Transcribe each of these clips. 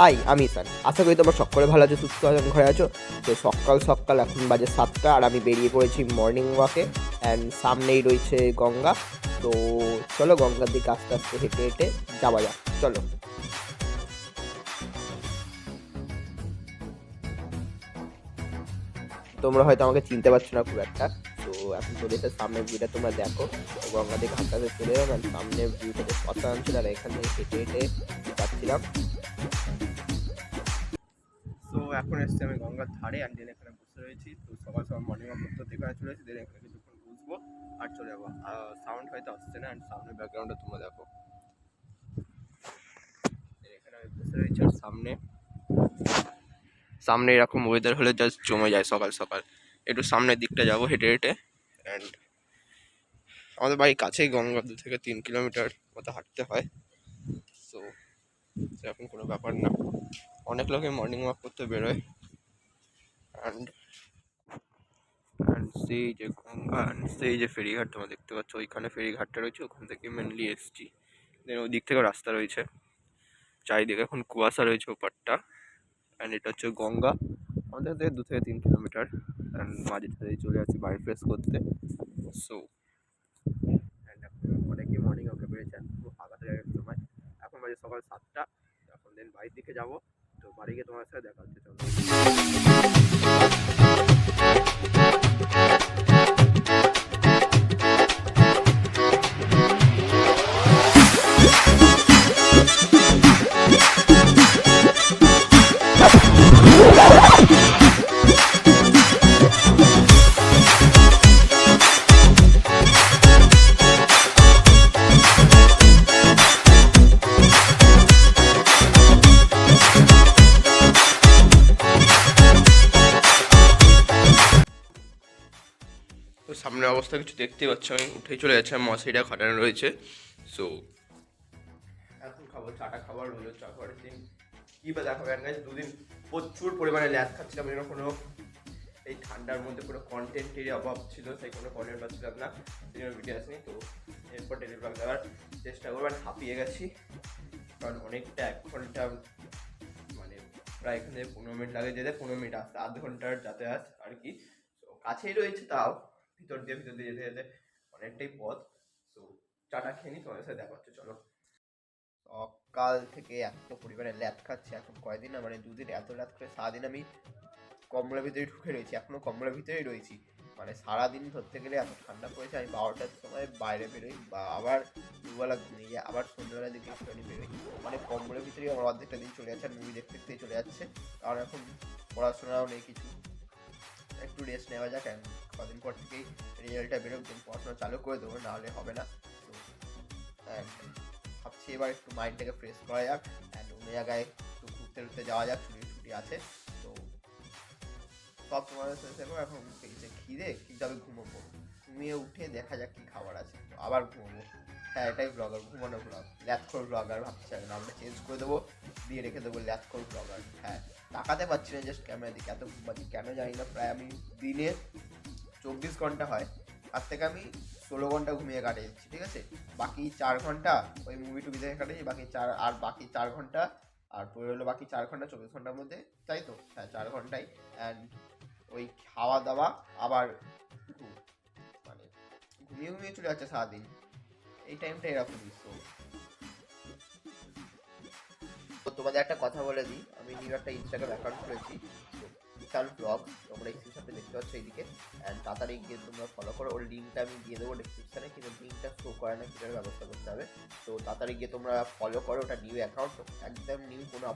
High, আমি ঈশান। আশা করি তোমরা সকলে ভালো আছো, সুস্থ আছো, ঘরে আছো। তো সকাল সকাল এখন বাজে 7টা আর আমি বেরিয়ে পড়েছি মর্নিং ওয়াকে। অ্যান্ড সামনেই রয়েছে গঙ্গা। তো চলো গঙ্গার দিকে আস্তে আস্তে হেঁটে হেঁটে যাওয়া যাক, চলো। তোমরা হয়তো আমাকে চিনতে পারছো না খুব একটা। তো এখন চলে এসে সামনের ভিউটা তোমরা দেখো। তো গঙ্গা দিকে হাঁটতে হাঁটতে চলে এলাম, আর সামনের ভিউটা বেশ অসাধারণ ছিল, আর এখান থেকে হেঁটে হেঁটে যাচ্ছিলাম। তো এখন এসছি আমি গঙ্গার ধারে, অ্যান্ড দেন এখানে বসে রয়েছি। তো সকাল সকাল মর্নিং ওয়াক করতে এখানে চলে এসেছি, দেন এখানে কিছুক্ষণ বসবো আর চলে যাবো। সাউন্ড হয়তো আসছে না, অ্যান্ড সামনের ব্যাকগ্রাউন্ডটা তোমরা দেখো। এখানে আমি বসে রয়েছি, আর সামনে সামনে এরকম ওয়েদার হলে জাস্ট জমে যায় সকাল সকাল। একটু সামনের দিকটা যাবো হেঁটে হেঁটে। অ্যান্ড আমাদের বাড়ির কাছেই গঙ্গা, 2 থেকে 3 কিলোমিটার মতো হাঁটতে হয়। সো সেরকম কোনো ব্যাপার না। অনেক লোকে মর্নিং ওয়াক করতে বেরোয়। অ্যান্ড সেই যে গঙ্গা, সেই যে ফেরিঘাট তোমরা দেখতে পাচ্ছ, ওইখানে ফেরিঘাটটা রয়েছে, ওখান থেকে মেনলি এসছি। দেন ওই দিক থেকে রাস্তা রয়েছে, চারিদিকে এখন কুয়াশা রয়েছে ওপারটা। অ্যান্ড এটা হচ্ছে গঙ্গা, আমাদের থেকে 2 থেকে 3 কিলোমিটার। অ্যান্ড মাঝে সাঝে চলে আসছি বাড়ি ফ্রেশ করতে। সো অ্যান্ড এখন অনেকেই মর্নিং ওয়াকে বেরিয়েছেন, খুব ফাঁকা থাকে এক সময়। এখন বাজে সকাল 7টা। এখন দেন বাড়ির দিকে যাবো। তো বাড়ি গিয়ে তোমার সাথে দেখা হচ্ছে, চলো। তো সামনের অবস্থা কিছু দেখতেই পাচ্ছ, আমি উঠেই চলে যাচ্ছে, মশারিটা খাটানো রয়েছে। সো এখন খাবো, চাটা খাবার হলো। চা খাবারের দিন কী বা দেখাবো, গাইজ 2 দিন প্রচুর পরিমাণে ল্যাদ খাচ্ছিলাম, যেন কোনো এই ঠান্ডার মধ্যে কোনো কন্টেন্টেরই অভাব ছিল, সেই কোনো কন্টেন্ট পাচ্ছিলাম না, সেই জন্য ভিডিও আসেনি। তো এরপর ডেলি ব্লগ দেওয়ার চেষ্টা করবো। আর হাঁপিয়ে গেছি, কারণ অনেকটা 1 ঘন্টা, মানে প্রায় এখান থেকে 15 মিনিট লাগে যেতে, 15 মিনিট আসতে, আধ ঘন্টার যাতায়াত আর কি। তো কাছেই রয়েছে, তাও ভিতর দিয়ে যেতে যেতে অনেকটাই পথ। তো চাটা খেয়ে নিই, তোমাদের সাথে দেখা হচ্ছে, চলো। সকাল থেকে এত পরিমাণে ল্যাদ খাচ্ছে, এখন কয়দিন না, মানে 2 দিন এত ল্যাদ করে সারাদিন আমি কম্বলের ভিতরে ঢুকে রয়েছি, এখনো কম্বলের ভিতরেই রয়েছি। মানে সারাদিন ধরতে গেলে এত ঠান্ডা পড়েছে, আমি 12টার সময় বাইরে বেরোই, বা আবার দুবেলা ঘুমিয়ে যাই, আবার সন্ধ্যেবেলার দিকে একটুখানি বেরোই। মানে কম্বলের ভিতরেই আমার অর্ধেকটা দিন চলে যাচ্ছে, আর মুভি দেখতে দেখতেই চলে যাচ্ছে। কারণ এখন পড়াশোনাও নেই কিছু, একটু রেস্ট নেওয়া যাক। কদিন পর থেকেই রেজাল্টটা বেরোক, দিন পড়াশোনা চালু করে দেবো, নাহলে হবে না। তো ভাবছি এবার একটু মাইন্ডটাকে ফ্রেশ করা যাক, অ্যান্ড অন্য জায়গায় একটু ঘুরতে ঘুরতে যাওয়া যাক, ছুটি আছে। তো সব তোমাদের সাথে শেয়ার করবো। এখন পেয়েছে খিদে, কিন্তু আমি ঘুমোবো, ঘুমিয়ে উঠে দেখা যাক কী খাবার আছে, তো আবার ঘুমোবো। হ্যাঁ, এটাই ব্লগার, ঘুমানো ব্লগ, ল্যাথখোর ব্লগার ভাবছি। আমি নামটা চেঞ্জ করে দেবো, দিয়ে রেখে দেবো ল্যাথখোর ব্লগার। হ্যাঁ, তাকাতে পারছি না জাস্ট ক্যামেরার দিকে, এত ঘুমাচ্ছি কেন জানি না। প্রায় আমি দিনে 24 ঘন্টা হয়, তার থেকে আমি 16 ঘন্টা ঘুমিয়ে কাটিয়ে দিচ্ছি, ঠিক আছে। বাকি 4 ঘন্টা ওই মুভি টুভি দেখে কাটিয়েছি, বাকি 4 ঘন্টা আর পড়ে হলো বাকি 4 ঘন্টা 24 ঘন্টার মধ্যে, তাই তো? হ্যাঁ, 4 ঘন্টাই। অ্যান্ড ওই খাওয়া দাওয়া আবার ঘুম, মানে ঘুমিয়ে ঘুমিয়ে চলে যাচ্ছে সারাদিন, এই টাইমটা এরকমই। তো তোমাদের একটা কথা বলে দিই, আমি নিউ একটা ইনস্টাগ্রাম অ্যাকাউন্ট খুলেছি, বিশাল ব্লগ, তোমরা স্ক্রিনশটে দেখতে পাচ্ছ এইদিকে। অ্যান্ড তাড়াতাড়ি গিয়ে তোমরা ফলো করো, ওর লিঙ্কটা আমি দিয়ে দেবো ডিসক্রিপশানে, কিন্তু লিঙ্কটা শো করে না, কীভাবে ব্যবস্থা করতে হবে। তো তাড়াতাড়ি গিয়ে তোমরা ফলো করো, ওটা নিউ অ্যাকাউন্ট, একদম নিউ, কোনো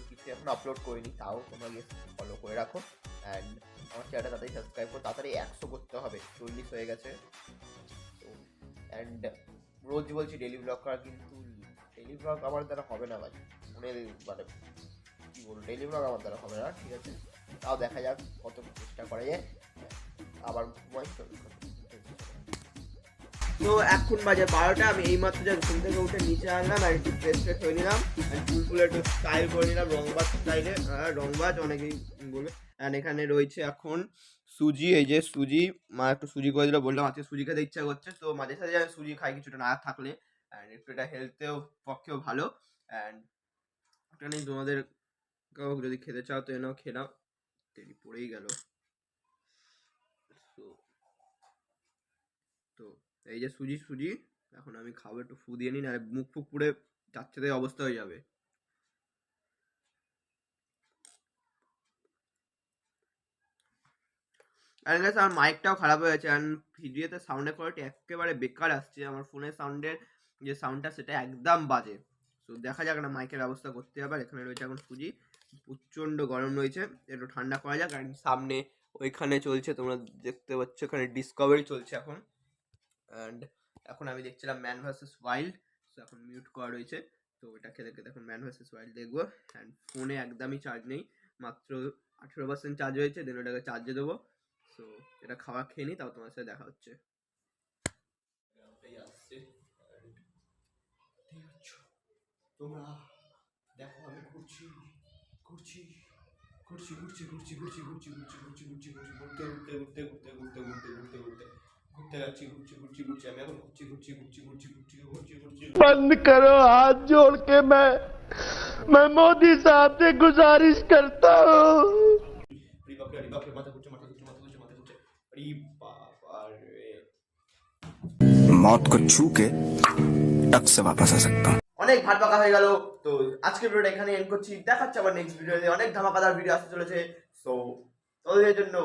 কিছু এখন আপলোড করিনি, তাও তোমরা গিয়ে ফলো করে রাখো। অ্যান্ড আমার চ্যানেলটা তাড়াতাড়ি সাবস্ক্রাইব করো, তাড়াতাড়ি 100 করতে হবে, 40 হয়ে গেছে। তো অ্যান্ড রোজ বলছি ডেলি ব্লগ করা, কিন্তু ডেলি ব্লগ আমার দ্বারা হবে না ভাই, মানে কী বলবো, ডেলি ব্লগ আমার দ্বারা হবে না, ঠিক আছে। তাও দেখা যাক কত চেষ্টা করা যায়। আবার ঘুমাই, তো এখন বাজে 12টা, আমি এইমাত্র যা ঘুম থেকে উঠে নিচে আনলাম, আর একটু ফ্রেশ ফ্রেশ হয়ে নিলাম, চুলগুলো একটু স্টাইল করে নিলাম, রংবাজ স্টাইলে, রংবাজ অনেকেই বলবে। অ্যান্ড এখানে রয়েছে এখন সুজি, এই যে সুজি, মা একটু সুজি করে দিল, বললাম আজকে সুজি খেতে ইচ্ছা করছে, তো মাঝে সাঝে আমি সুজি খাই কিছুটা না থাকলে। অ্যান্ড একটু এটা হেলথেও পক্ষেও ভালো। অ্যান্ড একটা নেই তোমাদের কাউ যদি খেতে চাও তো এনাও খেলাম, দেরি পড়েই গেল। তো এই যে সুজি এখন আমি খাবো, একটু ফু দিয়ে নিন, আর মুখ ফুক পুড়ে যাচ্ছে তাই অবস্থা হয়ে যাবে। আর গাইস আমার মাইকটাও খারাপ হয়ে গেছে, অ্যান্ড ভিডিওতে সাউন্ডের কোয়ালিটি একেবারে বেকার আসছে, আমার ফোনের সাউন্ডের যে সাউন্ডটা সেটা একদম বাজে। তো দেখা যাক না, মাইকের ব্যবস্থা করতে হবে। আর এখানে রয়েছে এখন সুজি, প্রচণ্ড গরম রয়েছে, একটু ঠান্ডা করা যাক। কারণ সামনে ওইখানে চলছে, তোমরা দেখতে পাচ্ছ এখানে ডিসকভারি চলছে এখন, অ্যান্ড এখন আমি দেখছিলাম ম্যান ভার্সেস ওয়াইল্ড, তো এখন মিউট করা রয়েছে। তো এটা খেলে এখন ম্যান ভার্সেস ওয়াইল্ড দেখবো। অ্যান্ড ফোনে একদমই চার্জ নেই, মাত্র 18% চার্জ হয়েছে, দেন ওটাকে চার্জে দেবো। তো এটা খাওয়া খেয়ে নিই, তাও তোমার সাথে দেখা হচ্ছে। তোমরা দেখো আমি ঘুরছি ঘুরছি ঘুরছি ঘুরছি ঘুরছি ঘুরছি ঘুরছি ঘুরছি ঘুরছি ঘুরছি ঘুরছি ঘুরতে ঘুরতে ঘুরতে ঘুরতে ঘুরতে ঘুরতে ঘুরতে ঘুরতে ঘুরতে যাচ্ছি, ঘুরছি ঘুরছি ঘুরছি আমি এখন ঘুরছি ঘুরছি ঘুরছি ঘুরছি ঘুরছি ঘুরছি ঘুরছি। बंद करो, हाथ जोड़ के मैं मोदी साहब से गुजारिश करता हूँ। মাথা ঘুরছে মাথা ঘুরছে মাথা ঘুরছে মাথা ঘুরছে, আরে বাবা রে। मौत को छू के टक से वापस आ सकता हूँ। অনেক ভাট পাকা হয়ে গেল। তো আজকের ভিডিওটা এখানে এন্ড করছি, দেখাচ্ছে আবার নেক্সট ভিডিওতে, অনেক ধামাকাদার ভিডিও আসতে চলেছে। সো ততদিনের জন্য